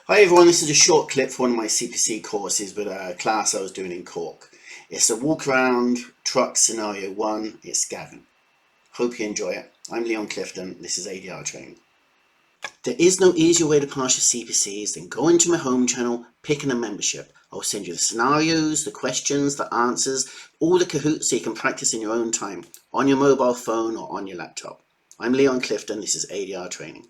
Hi everyone, this is a short clip for one of my CPC courses with a class I was doing in Cork. It's a walk around truck scenario 1, it's Gavin. Hope you enjoy it. I'm Leon Clifton, this is ADR training. There is no easier way to pass your CPCs than going to my home channel, picking a membership. I'll send you the scenarios, the questions, the answers, all the cahoots so you can practice in your own time, on your mobile phone or on your laptop. I'm Leon Clifton, this is ADR training.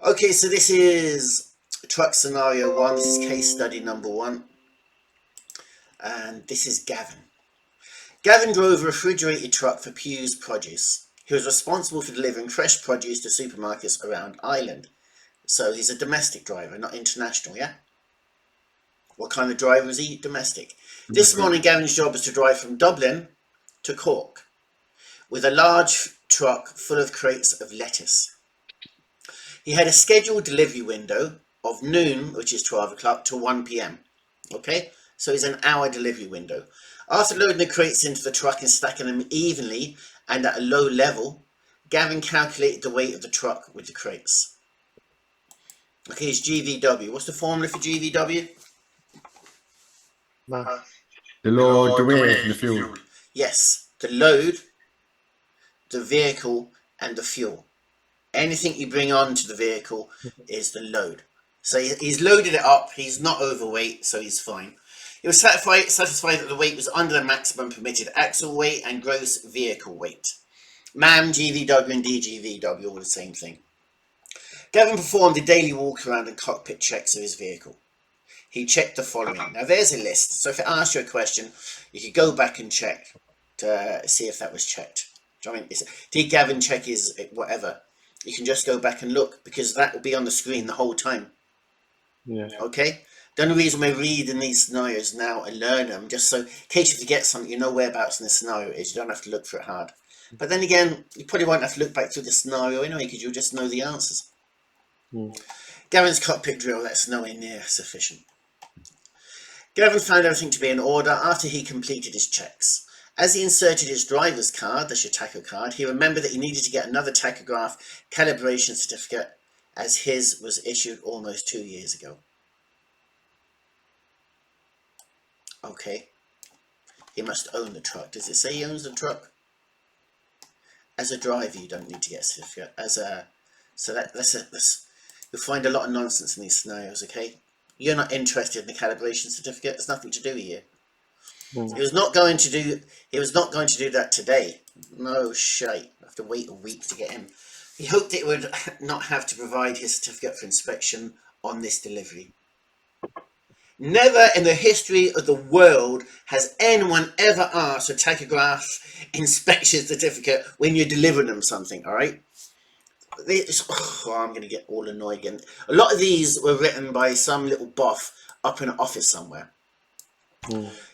Okay, so this is truck scenario 1, this is case study number 1, and this is Gavin. Gavin drove a refrigerated truck for Pew's Produce. He was responsible for delivering fresh produce to supermarkets around Ireland. So he's a domestic driver, not international, yeah? What kind of driver is he? Domestic. This morning Gavin's job was to drive from Dublin to Cork with a large truck full of crates of lettuce. He had a scheduled delivery window of noon, which is 12 o'clock, to 1 p.m. Okay, so it's an hour delivery window. After loading the crates into the truck and stacking them evenly and at a low level, Gavin calculated the weight of the truck with the crates. Okay, it's GVW. What's the formula for GVW? The load, the weight, and the fuel. Yes, the load, the vehicle, and the fuel. Anything you bring onto the vehicle is the load. So he's loaded it up, he's not overweight, so he's fine. He was satisfied that the weight was under the maximum permitted axle weight and gross vehicle weight. MAM, GVW and DGVW, all the same thing. Gavin performed a daily walk around and cockpit checks of his vehicle. He checked the following. Now there's a list, so if it asks you a question, you could go back and check to see if that was checked. Do you know what I mean? Did Gavin check his whatever? You can just go back and look because that will be on the screen the whole time. Yeah. Okay? The only reason we're reading these scenarios now and learn them, just so in case you forget something, you know whereabouts in the scenario is. You don't have to look for it hard. But then again, you probably won't have to look back through the scenario anyway because you'll just know the answers. Gavin's cockpit drill, that's nowhere near sufficient. Gavin found everything to be in order after he completed his checks. As he inserted his driver's card, that's your tacho card, he remembered that he needed to get another tachograph calibration certificate as his was issued almost 2 years ago. Okay, he must own the truck. Does it say he owns the truck? As a driver, you don't need to get a certificate. You'll find a lot of nonsense in these scenarios. Okay, you're not interested in the calibration certificate. It's nothing to do with you. He was not going to do that today. No shite. I have to wait a week to get him. He hoped it would not have to provide his certificate for inspection on this delivery. Never in the history of the world has anyone ever asked for a tachograph inspection certificate when you're delivering them something, alright? I'm going to get all annoyed again. A lot of these were written by some little buff up in an office somewhere.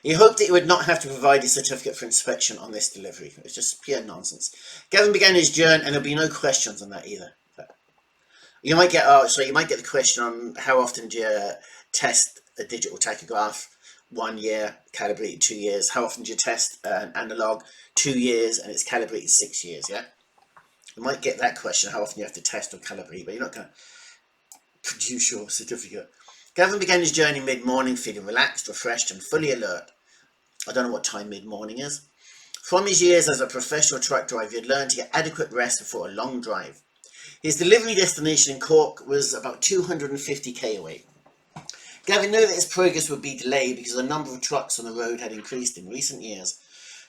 He hoped that he would not have to provide his certificate for inspection on this delivery. It's just pure nonsense. Gavin began his journey, and there'll be no questions on that either. You might get the question on how often do you test a digital tachograph? 1 year, calibrated 2 years. How often do you test an analog? 2 years, and it's calibrated 6 years. Yeah, you might get that question: how often you have to test or calibrate? But you're not going to produce your certificate. Gavin began his journey mid-morning, feeling relaxed, refreshed, and fully alert. I don't know what time mid-morning is. From his years as a professional truck driver, he had learned to get adequate rest before a long drive. His delivery destination in Cork was about 250k away. Gavin knew that his progress would be delayed because the number of trucks on the road had increased in recent years.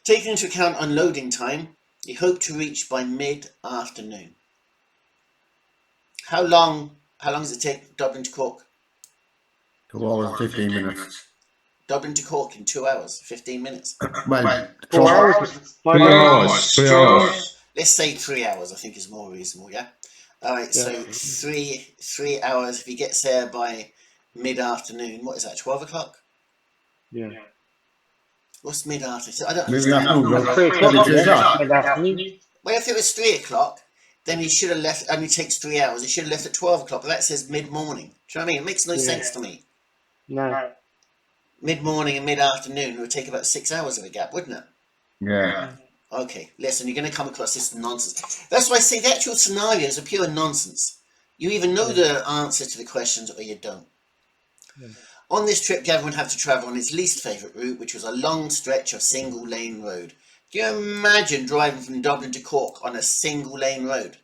Taking into account unloading time, he hoped to reach by mid-afternoon. How long does it take Dublin to Cork? 2 hours and 15 minutes. Dublin to Cork in 2 hours, 15 minutes. Well, 4 hours. 5 hours. 3 hours. Let's say 3 hours, I think is more reasonable, yeah? Alright, so 3 hours. If he gets there by mid-afternoon, what is that, 12 o'clock? Yeah. What's mid-afternoon? I don't maybe understand. 3 o'clock. Well, if it was 3 o'clock, then he should have left, and it takes 3 hours, he should have left at 12 o'clock, but that says mid-morning. Do you know what I mean? It makes no sense to me. No. Mid-morning and mid-afternoon would take about 6 hours of a gap, wouldn't it? Yeah. Okay, listen, you're going to come across this nonsense. That's why I say the actual scenarios are pure nonsense. You either know the answer to the questions or you don't. Yeah. On this trip, Gavin would have to travel on his least favourite route, which was a long stretch of single-lane road. Can you imagine driving from Dublin to Cork on a single-lane road?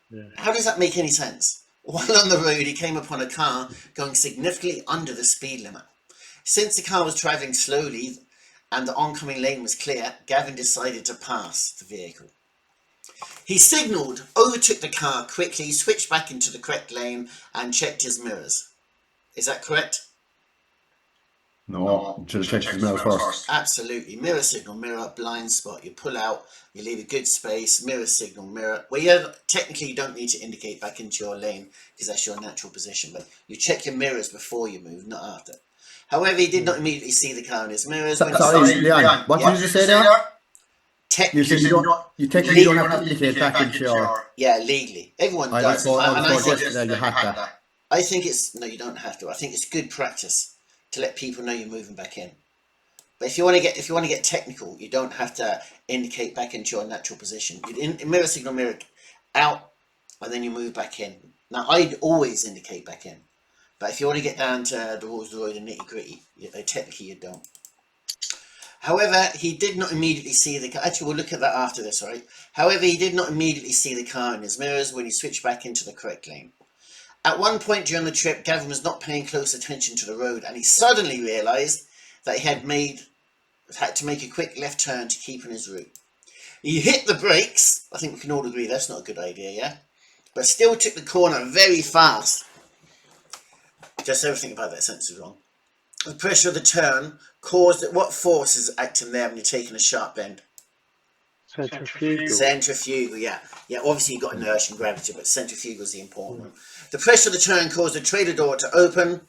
Yeah. How does that make any sense? While on the road, he came upon a car going significantly under the speed limit. Since the car was travelling slowly and the oncoming lane was clear, Gavin decided to pass the vehicle. He signalled, overtook the car quickly, switched back into the correct lane and checked his mirrors. Is that correct? No, should have checked his mirrors first. Absolutely. Mirror signal, mirror, blind spot. You pull out, you leave a good space, mirror signal, mirror. Well, technically you don't need to indicate back into your lane because that's your natural position, but you check your mirrors before you move, not after. However, he did not immediately see the car in his mirrors. Sorry, Leon, what did you just say there? You said you technically don't have to indicate back into your... Yeah, legally. Everyone does. I was told yesterday you had that. I think it's... No, you don't have to. I think it's good practice to let people know you're moving back in. But if you want to get technical, you don't have to indicate back into your natural position. You mirror signal, mirror out, and then you move back in. Now, I'd always indicate back in. But if you want to get down to the rules of the road and nitty-gritty, technically you don't. However, he did not immediately see the car. Actually, we'll look at that after this, right? However, he did not immediately see the car in his mirrors when he switched back into the correct lane. At one point during the trip, Gavin was not paying close attention to the road, and he suddenly realised that he had to make a quick left turn to keep on his route. He hit the brakes. I think we can all agree that's not a good idea, yeah? But still took the corner very fast. Just everything about that sentence is wrong. The pressure of the turn caused... What force is acting there when you're taking a sharp bend? Centrifugal. Centrifugal, yeah. Yeah, obviously you've got inertia and gravity, but centrifugal is the important one. The pressure of the turn caused the trailer door to open.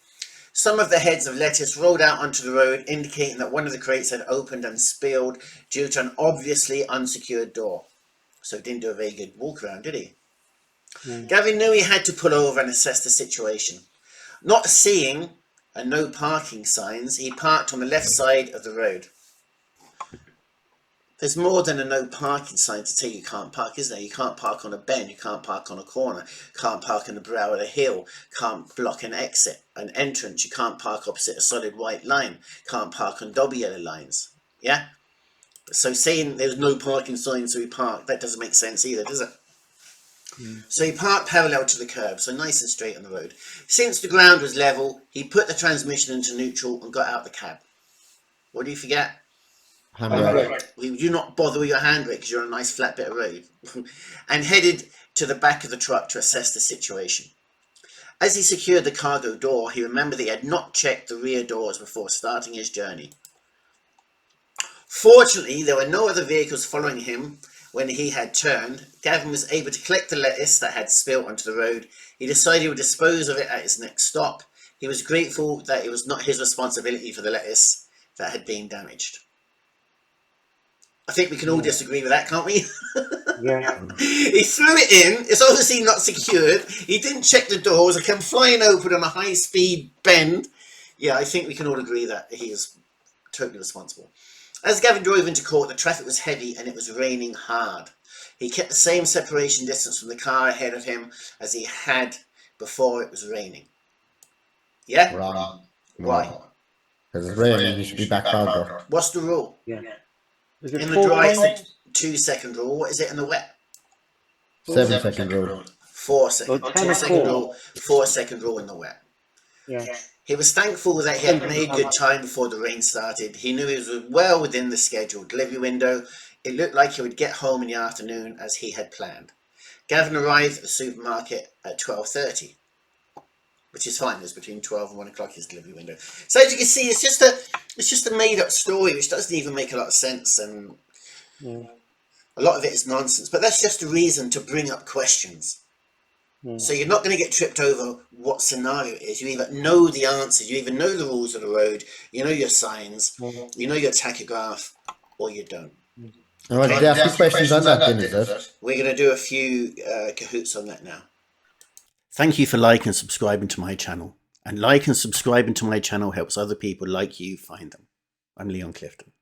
Some of the heads of lettuce rolled out onto the road, indicating that one of the crates had opened and spilled due to an obviously unsecured door. So he didn't do a very good walk around, did he? Gavin knew he had to pull over and assess the situation. Not seeing a no parking signs, he parked on the left side of the road. There's more than a no parking sign to tell you can't park, is there? You can't park on a bend, you can't park on a corner, can't park on the brow of a hill, can't block an exit, an entrance, you can't park opposite a solid white line, can't park on double yellow lines. Yeah? So saying there's no parking sign so he parked, that doesn't make sense either, does it? So he parked parallel to the curb, so nice and straight on the road. Since the ground was level, he put the transmission into neutral and got out the cab. What do you forget? Handbrake. You do not bother with your handbrake because you're on a nice flat bit of road. And headed to the back of the truck to assess the situation. As he secured the cargo door, he remembered that he had not checked the rear doors before starting his journey. Fortunately, there were no other vehicles following him when he had turned. Gavin was able to collect the lettuce that had spilled onto the road. He decided he would dispose of it at his next stop. He was grateful that it was not his responsibility for the lettuce that had been damaged. I think we can all disagree with that, can't we? Yeah. He threw it in. It's obviously not secured. He didn't check the doors. It came flying open on a high-speed bend. Yeah, I think we can all agree that he is totally responsible. As Gavin drove into court, the traffic was heavy and it was raining hard. He kept the same separation distance from the car ahead of him as he had before it was raining. Yeah? Wrong. Why? Because it's raining, you should be back farther. What's the rule? Yeah. Is it In the 4 dry, it's seconds? the 2-second rule. What is it in the wet? 7-second rule. 4 second. Well, 10 or 2-second 4. rule. 4-second rule in the wet. Yeah. He was thankful that he had made good time before the rain started. He knew he was well within the scheduled delivery window. It looked like he would get home in the afternoon as he had planned. Gavin arrived at the supermarket at 12:30, which is fine. It was between 12 and 1 o'clock his delivery window. So as you can see, it's just a made up story which doesn't even make a lot of sense, and a lot of it is nonsense. But that's just a reason to bring up questions. So you're not going to get tripped over what scenario it is. You either know the answers, you either know the rules of the road, you know your signs, you know your tachograph, or you don't. And what did they ask you questions on that then, is it? We're going to do a few cahoots on that now. Thank you for liking and subscribing to my channel. And like and subscribing to my channel helps other people like you find them. I'm Leon Clifton.